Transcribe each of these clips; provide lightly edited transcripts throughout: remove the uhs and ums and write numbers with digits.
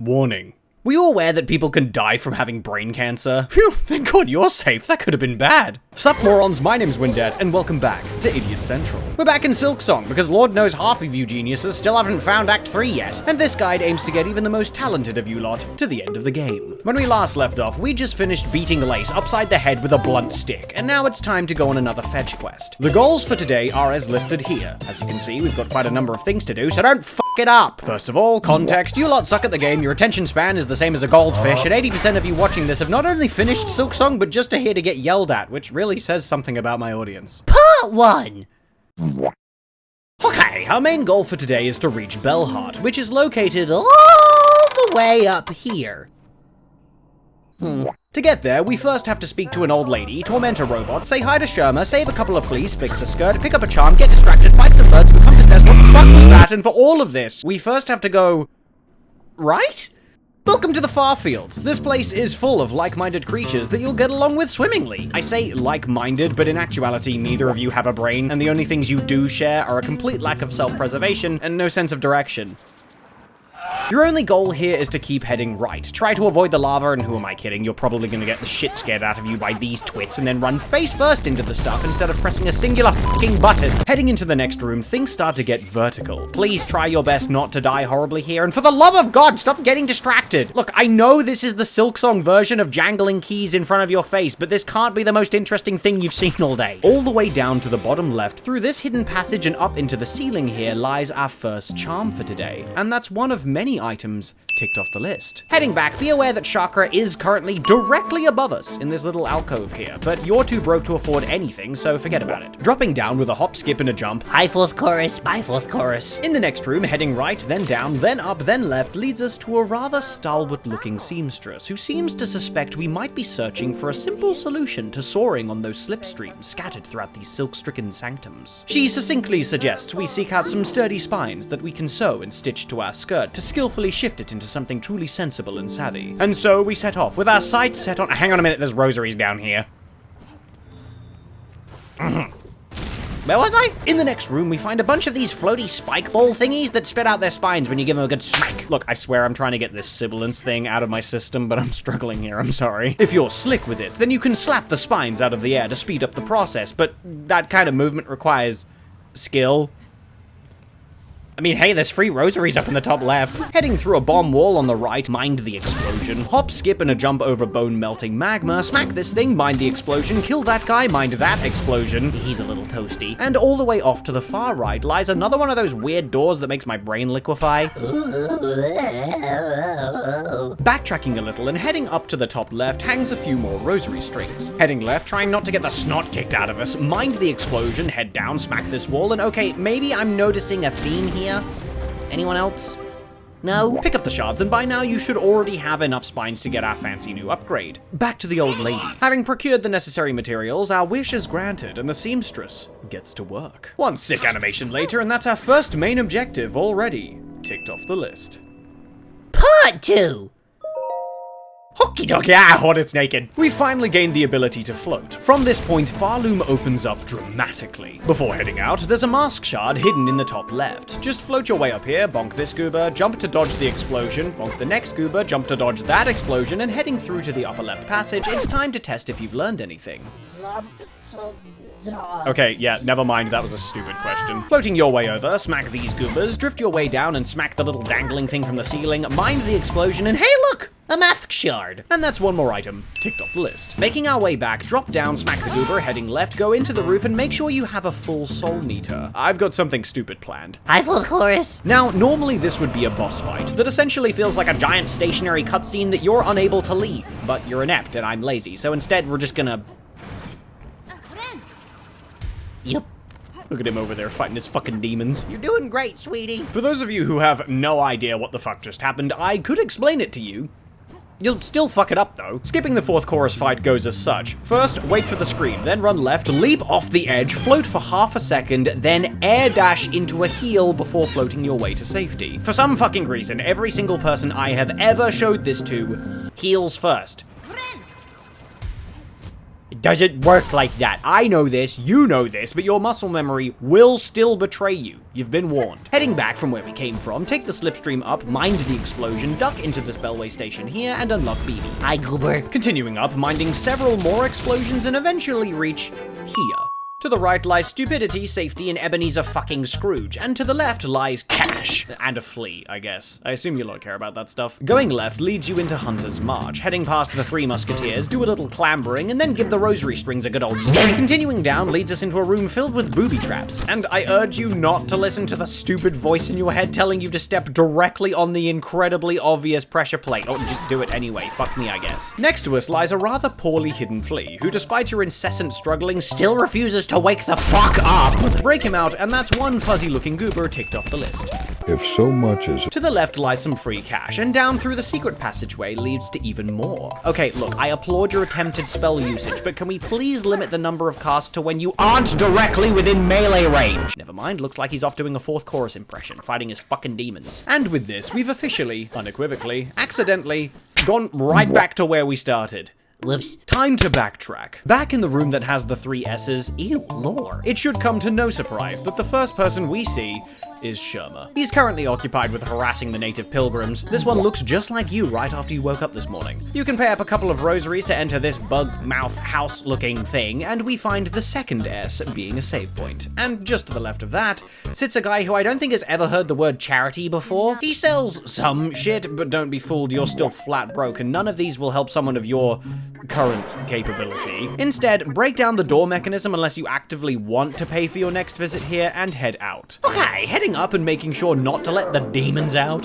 Warning. Were you aware that people can die from having brain cancer? Phew, thank God you're safe, that could have been bad. Sup morons, my name's Windette, and welcome back to Idiot Central. We're back in Silksong, because Lord knows half of you geniuses still haven't found Act 3 yet, and this guide aims to get even the most talented of you lot to the end of the game. When we last left off, we just finished beating Lace upside the head with a blunt stick, and now it's time to go on another fetch quest. The goals for today are as listed here. As you can see, we've got quite a number of things to do, so don't f it up. First of all, context, you lot suck at the game, your attention span is the same as a goldfish, and 80% of you watching this have not only finished Silksong, but just are here to get yelled at, which really says something about my audience. Part 1! Okay, our main goal for today is to reach Bellhart, which is located all the way up here. To get there, we first have to speak to an old lady, torment a robot, say hi to Sherma, save a couple of fleas, fix a skirt, pick up a charm, get distracted, fight some birds, become possessed. What the fuck was that? And for all of this, we first have to go... right? Welcome to the Farfields. This place is full of like-minded creatures that you'll get along with swimmingly. I say like-minded, but in actuality, neither of you have a brain, and the only things you do share are a complete lack of self-preservation and no sense of direction. Your only goal here is to keep heading right. Try to avoid the lava, and who am I kidding? You're probably gonna get the shit scared out of you by these twits and then run face first into the stuff instead of pressing a singular fucking button. Heading into the next room, things start to get vertical. Please try your best not to die horribly here, and for the love of God, stop getting distracted. Look, I know this is the Silksong version of jangling keys in front of your face, but this can't be the most interesting thing you've seen all day. All the way down to the bottom left, through this hidden passage and up into the ceiling here, lies our first charm for today, and that's one of many items ticked off the list. Heading back, be aware that Chakra is currently directly above us in this little alcove here, but you're too broke to afford anything, so forget about it. Dropping down with a hop, skip, and a jump. High fourth chorus, my fourth chorus. In the next room, heading right, then down, then up, then left, leads us to a rather stalwart-looking seamstress who seems to suspect we might be searching for a simple solution to soaring on those slipstreams scattered throughout these silk-stricken sanctums. She succinctly suggests we seek out some sturdy spines that we can sew and stitch to our skirt to skillfully shift it into something truly sensible and savvy. And so we set off with our sights set on— hang on a minute, there's rosaries down here. Where was I? In the next room, we find a bunch of these floaty spike ball thingies that spit out their spines when you give them a good smack. Look, I swear I'm trying to get this sibilance thing out of my system, but I'm struggling here, I'm sorry. If you're slick with it, then you can slap the spines out of the air to speed up the process, but that kind of movement requires skill. I mean, hey, there's free rosaries up in the top left. Heading through a bomb wall on the right, mind the explosion. Hop, skip, and a jump over bone-melting magma. Smack this thing, mind the explosion. Kill that guy, mind that explosion. He's a little toasty. And all the way off to the far right lies another one of those weird doors that makes my brain liquefy. Backtracking a little and heading up to the top left hangs a few more rosary strings. Heading left, trying not to get the snot kicked out of us. Mind the explosion, head down, smack this wall, and okay, maybe I'm noticing a theme here. Anyone else? No? Pick up the shards, and by now you should already have enough spines to get our fancy new upgrade. Back to the old lady. Having procured the necessary materials, our wish is granted, and the seamstress gets to work. One sick animation later, and that's our first main objective already ticked off the list. Part 2! Okie dokie, Hornet's naked. We finally gained the ability to float. From this point, Farloom opens up dramatically. Before heading out, there's a mask shard hidden in the top left. Just float your way up here, bonk this goober, jump to dodge the explosion, bonk the next goober, jump to dodge that explosion, and heading through to the upper left passage, it's time to test if you've learned anything. Okay, yeah, never mind, that was a stupid question. Floating your way over, smack these goobers, drift your way down and smack the little dangling thing from the ceiling, mind the explosion, and hey look! A mask shard! And that's one more item ticked off the list. Making our way back, drop down, smack the goober, heading left, go into the roof, and make sure you have a full soul meter. I've got something stupid planned. High fourth chorus. Now, normally this would be a boss fight that essentially feels like a giant stationary cutscene that you're unable to leave, but you're inept and I'm lazy, so instead we're just gonna... Yep. Look at him over there fighting his fucking demons. You're doing great, sweetie. For those of you who have no idea what the fuck just happened, I could explain it to you. You'll still fuck it up though. Skipping the fourth chorus fight goes as such. First, wait for the scream, then run left, leap off the edge, float for half a second, then air dash into a heel before floating your way to safety. For some fucking reason, every single person I have ever showed this to, heels first. It doesn't work like that. I know this, you know this, but your muscle memory will still betray you. You've been warned. Heading back from where we came from, take the slipstream up, mind the explosion, duck into this Bellway station here, and unlock BB. Hi, Goober. Continuing up, minding several more explosions, and eventually reach here. To the right lies stupidity, safety, and Ebenezer fucking Scrooge. And to the left lies cash. And a flea, I guess. I assume you don't care about that stuff. Going left leads you into Hunter's March. Heading past the Three Musketeers, do a little clambering, and then give the rosary strings a good old use. Continuing down leads us into a room filled with booby traps. And I urge you not to listen to the stupid voice in your head telling you to step directly on the incredibly obvious pressure plate. Or just do it anyway. Fuck me, I guess. Next to us lies a rather poorly hidden flea, who despite your incessant struggling, still refuses to wake the fuck up! Break him out, and that's one fuzzy-looking goober ticked off the list. If so much as... To the left lies some free cash, and down through the secret passageway leads to even more. Okay, look, I applaud your attempted spell usage, but can we please limit the number of casts to when you aren't directly within melee range? Never mind, looks like he's off doing a fourth chorus impression, fighting his fucking demons. And with this, we've officially, unequivocally, accidentally, gone right back to where we started. Whoops. Time to backtrack. Back in the room that has the 3 S's, ew, lore. It should come to no surprise that the first person we see is Sherma. He's currently occupied with harassing the native pilgrims. This one looks just like you right after you woke up this morning. You can pay up a couple of rosaries to enter this bug mouth house looking thing, and we find the second S being a save point. And just to the left of that sits a guy who I don't think has ever heard the word charity before. He sells some shit, but don't be fooled, you're still flat broke, and none of these will help someone of your current capability. Instead, break down the door mechanism unless you actively want to pay for your next visit here, and head out. Okay, heading up and making sure not to let the demons out.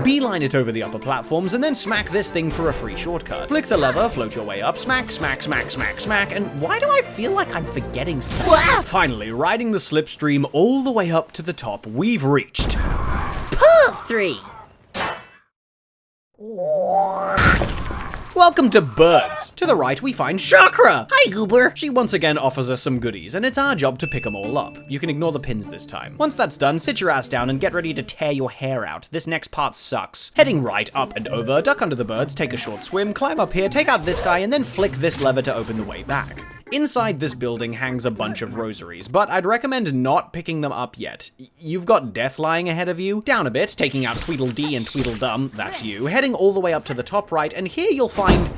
Beeline it over the upper platforms and then smack this thing for a free shortcut. Flick the lever, float your way up, smack, smack, smack, smack, smack, and why do I feel like I'm forgetting something? Finally, riding the slipstream all the way up to the top, we've reached... Pull 3. Welcome to Birds. To the right, we find Chakra. Hi, Goober. She once again offers us some goodies, and it's our job to pick them all up. You can ignore the pins this time. Once that's done, sit your ass down and get ready to tear your hair out. This next part sucks. Heading right, up and over, duck under the birds, take a short swim, climb up here, take out this guy, and then flick this lever to open the way back. Inside this building hangs a bunch of rosaries, but I'd recommend not picking them up yet. You've got death lying ahead of you. Down a bit, taking out Tweedledee and Tweedledum, that's you, heading all the way up to the top right, and here you'll find...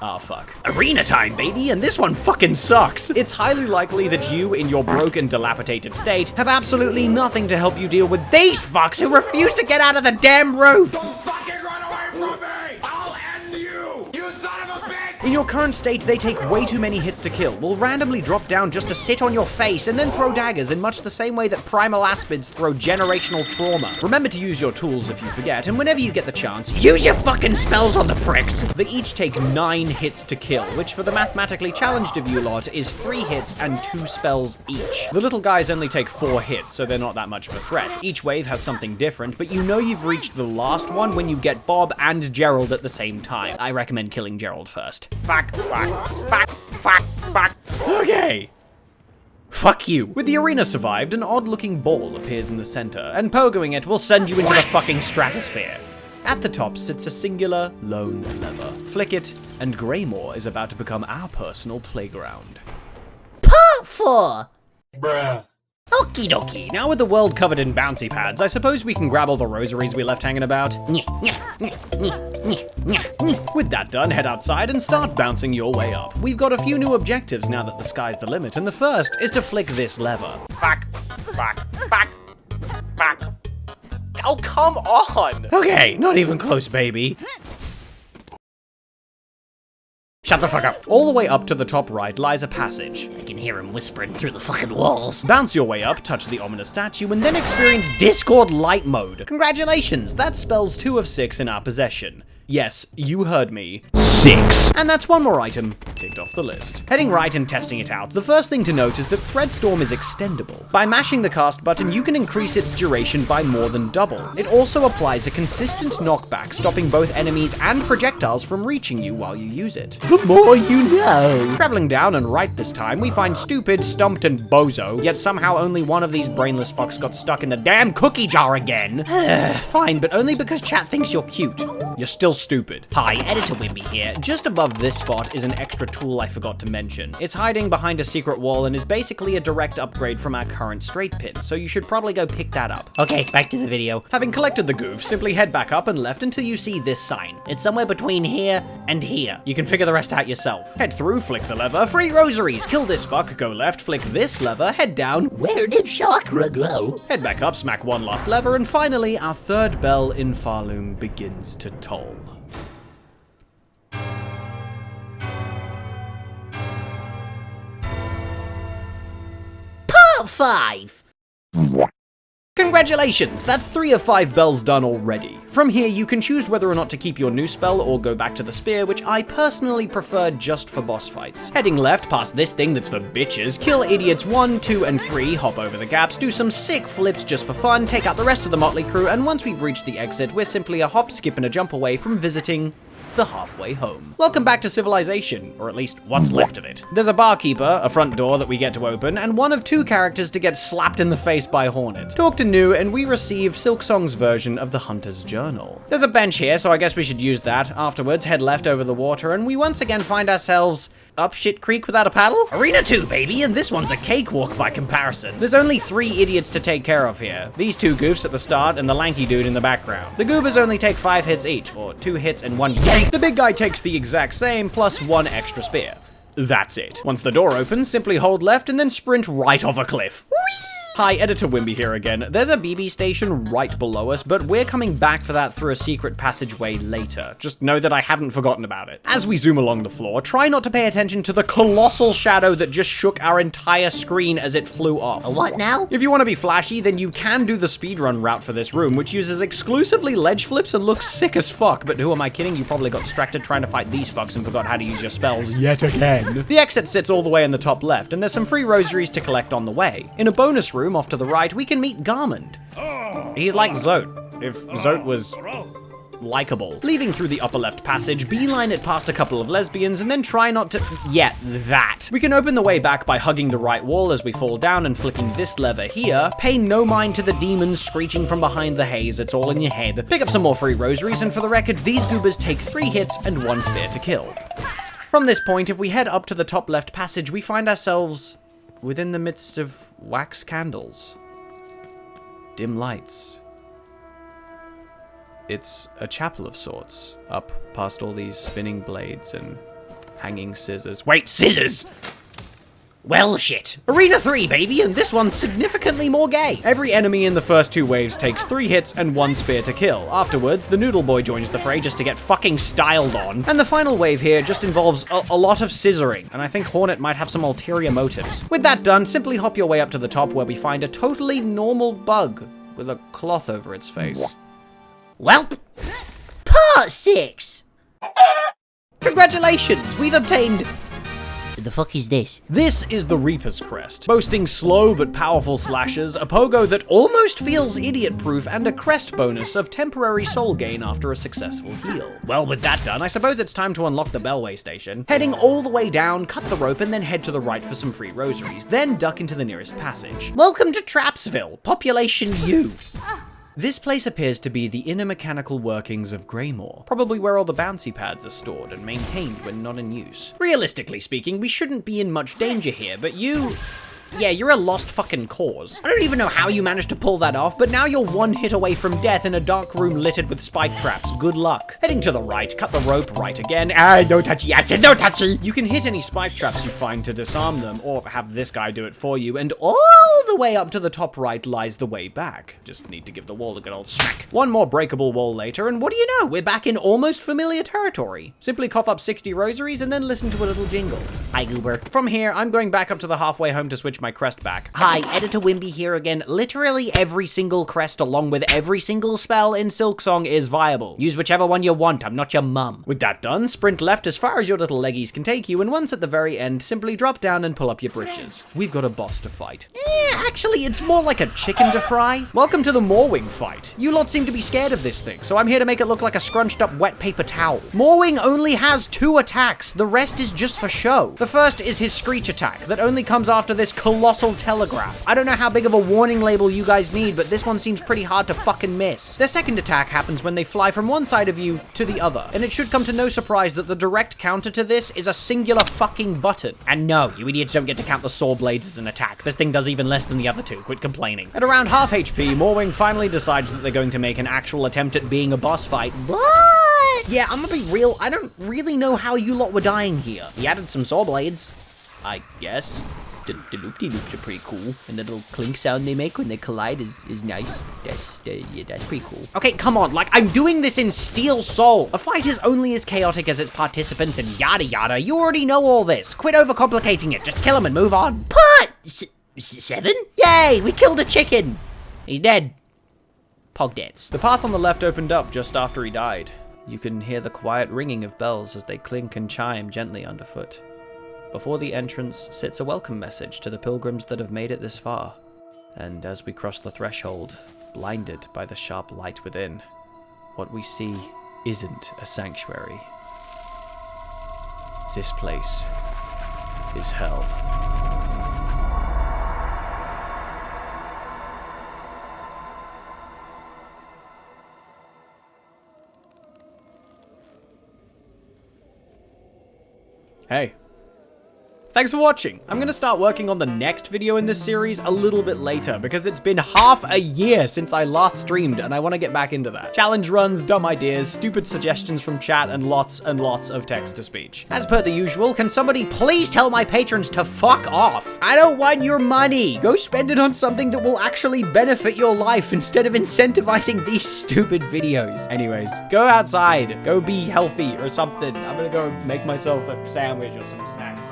Oh, fuck. Arena time, baby, and this one fucking sucks. It's highly likely that you, in your broken, dilapidated state, have absolutely nothing to help you deal with these fucks who refuse to get out of the damn roof! Don't fucking run away from me! I'll end you! You son of a bitch! In your current state, they take way too many hits to kill, will randomly drop down just to sit on your face, and then throw daggers in much the same way that primal aspids throw generational trauma. Remember to use your tools if you forget, and whenever you get the chance, use your fucking spells on the pricks! They each take 9 hits to kill, which for the mathematically challenged of you lot is 3 hits and 2 spells each. The little guys only take 4 hits, so they're not that much of a threat. Each wave has something different, but you know you've reached the last one when you get Bob and Gerald at the same time. I recommend killing Gerald first. Fuck, fuck, fuck, fuck, fuck. Okay. Fuck you. With the arena survived, an odd-looking ball appears in the center, and pogoing it will send you into the fucking stratosphere. At the top sits a singular, lone lever. Flick it, and Greymore is about to become our personal playground. Pull 4. Bruh. Okie dokie. Now with the world covered in bouncy pads, I suppose we can grab all the rosaries we left hanging about. With that done, head outside and start bouncing your way up. We've got a few new objectives now that the sky's the limit, and the first is to flick this lever. Fuck, fuck, fuck, fuck. Oh, come on! Okay, not even close, baby. Shut the fuck up. All the way up to the top right lies a passage. I can hear him whispering through the fucking walls. Bounce your way up, touch the ominous statue, and then experience Discord Light Mode. Congratulations, that spells 2 of 6 in our possession. Yes, you heard me. 6. And that's one more item ticked off the list. Heading right and testing it out, the first thing to note is that Threadstorm is extendable. By mashing the cast button, you can increase its duration by more than double. It also applies a consistent knockback, stopping both enemies and projectiles from reaching you while you use it. The more you know. Traveling down and right this time, we find Stupid, Stumped, and Bozo, yet somehow only one of these brainless fucks got stuck in the damn cookie jar again. Fine, but only because chat thinks you're cute. You're still stupid. Hi, Editor Wimby here. Just above this spot is an extra tool I forgot to mention. It's hiding behind a secret wall and is basically a direct upgrade from our current straight pin, so you should probably go pick that up. Okay, back to the video. Having collected the goof, simply head back up and left until you see this sign. It's somewhere between here and here. You can figure the rest out yourself. Head through, flick the lever, free rosaries, kill this fuck, go left, flick this lever, head down. Where did chakra go? Head back up, smack one last lever, and finally, our third bell in Farloom begins to toll. Part 5! Congratulations! That's 3 of 5 bells done already. From here, you can choose whether or not to keep your new spell or go back to the spear, which I personally prefer just for boss fights. Heading left past this thing that's for bitches, kill idiots 1, 2, and 3, hop over the gaps, do some sick flips just for fun, take out the rest of the motley crew, and once we've reached the exit, we're simply a hop, skip, and a jump away from visiting the halfway home. Welcome back to civilization, or at least what's left of it. There's a barkeeper, a front door that we get to open, and one of 2 characters to get slapped in the face by Hornet. Talk to New, and we receive Silksong's version of the Hunter's Journal. There's a bench here, so I guess we should use that. Afterwards, head left over the water, and we once again find ourselves up shit creek without a paddle? Arena 2, baby, and this one's a cakewalk by comparison. There's only 3 idiots to take care of here. These 2 goofs at the start and the lanky dude in the background. The goobers only take 5 hits each, or 2 hits and 1 yank. The big guy takes the exact same, plus 1 extra spear. That's it. Once the door opens, simply hold left and then sprint right off a cliff. Whee! Hi, Editor Wimby here again. There's a BB station right below us, but we're coming back for that through a secret passageway later. Just know that I haven't forgotten about it. As we zoom along the floor, try not to pay attention to the colossal shadow that just shook our entire screen as it flew off. What now? If you want to be flashy, then you can do the speedrun route for this room, which uses exclusively ledge flips and looks sick as fuck, but who am I kidding? You probably got distracted trying to fight these fucks and forgot how to use your spells yet again. The exit sits all the way in the top left, and there's some free rosaries to collect on the way. In a bonus room off to the right, we can meet Garmond. He's like Zote, if Zote was likable. Leaving through the upper left passage, beeline it past a couple of lesbians, and then try not to... yeah, that. We can open the way back by hugging the right wall as we fall down and flicking this lever here. Pay no mind to the demons screeching from behind the haze, it's all in your head. Pick up some more free rosaries, and for the record, these goobers take 3 hits and 1 spear to kill. From this point, if we head up to the top left passage, we find ourselves within the midst of wax candles. Dim lights. It's a chapel of sorts, up past all these spinning blades and hanging scissors. Wait, scissors?! Well, shit. Arena 3, baby, and this one's significantly more gay. Every enemy in the first 2 waves takes 3 hits and 1 spear to kill. Afterwards, the Noodle Boy joins the fray just to get fucking styled on. And the final wave here just involves a lot of scissoring, and I think Hornet might have some ulterior motives. With that done, simply hop your way up to the top where we find a totally normal bug with a cloth over its face. Welp. Part 6! Congratulations! We've obtained... The fuck is this? This is the Reaper's Crest, boasting slow but powerful slashes, a pogo that almost feels idiot-proof, and a crest bonus of temporary soul gain after a successful heal. Well, with that done, I suppose it's time to unlock the Bellway station. Heading all the way down, cut the rope, and then head to the right for some free rosaries, then duck into the nearest passage. Welcome to Trapsville, population U. This place appears to be the inner mechanical workings of Greymore, probably where all the bouncy pads are stored and maintained when not in use. Realistically speaking, we shouldn't be in much danger here, but you... yeah, you're a lost fucking cause. I don't even know how you managed to pull that off, but now you're 1 hit away from death in a dark room littered with spike traps. Good luck. Heading to the right, cut the rope right again. No touchy, I said no touchy! You can hit any spike traps you find to disarm them, or have this guy do it for you, and all the way up to the top right lies the way back. Just need to give the wall a good old smack. 1 more breakable wall later, and what do you know? We're back in almost familiar territory. Simply cough up 60 rosaries and then listen to a little jingle. Hi, Goober. From here, I'm going back up to the halfway home to switch my crest back. Hi, Editor Wimby here again. Literally every single crest along with every single spell in Silksong is viable. Use whichever one you want, I'm not your mum. With that done, sprint left as far as your little leggies can take you, and once at the very end, simply drop down and pull up your britches. We've got a boss to fight. Actually, it's more like a chicken to fry. Welcome to the Moorwing fight. You lot seem to be scared of this thing, so I'm here to make it look like a scrunched up wet paper towel. Moorwing only has 2 attacks, the rest is just for show. The first is his screech attack, that only comes after this colossal telegraph. I don't know how big of a warning label you guys need, but this one seems pretty hard to fucking miss. Their second attack happens when they fly from one side of you to the other, and it should come to no surprise that the direct counter to this is a singular fucking button. And no, you idiots don't get to count the saw blades as an attack. This thing does even less than the other two. Quit complaining. At around half HP, Morwing finally decides that they're going to make an actual attempt at being a boss fight. What? Yeah, I'm gonna be real. I don't really know how you lot were dying here. He added some saw blades, I guess. The loop-de-loops are pretty cool, and the little clink sound they make when they collide is nice. Yeah, that's pretty cool. Okay, come on, like, I'm doing this in Steel Soul. A fight is only as chaotic as its participants and yada yada. You already know all this. Quit overcomplicating it. Just kill him and move on. What? 7? Yay, we killed a chicken. He's dead. Pog dance. The path on the left opened up just after he died. You can hear the quiet ringing of bells as they clink and chime gently underfoot. Before the entrance sits a welcome message to the pilgrims that have made it this far. And as we cross the threshold, blinded by the sharp light within, what we see isn't a sanctuary. This place is hell. Hey. Thanks for watching. I'm gonna start working on the next video in this series a little bit later because it's been half a year since I last streamed and I want to get back into that. Challenge runs, dumb ideas, stupid suggestions from chat, and lots of text-to-speech. As per the usual, can somebody please tell my patrons to fuck off? I don't want your money. Go spend it on something that will actually benefit your life instead of incentivizing these stupid videos. Anyways, go outside, go be healthy or something. I'm gonna go make myself a sandwich or some snacks.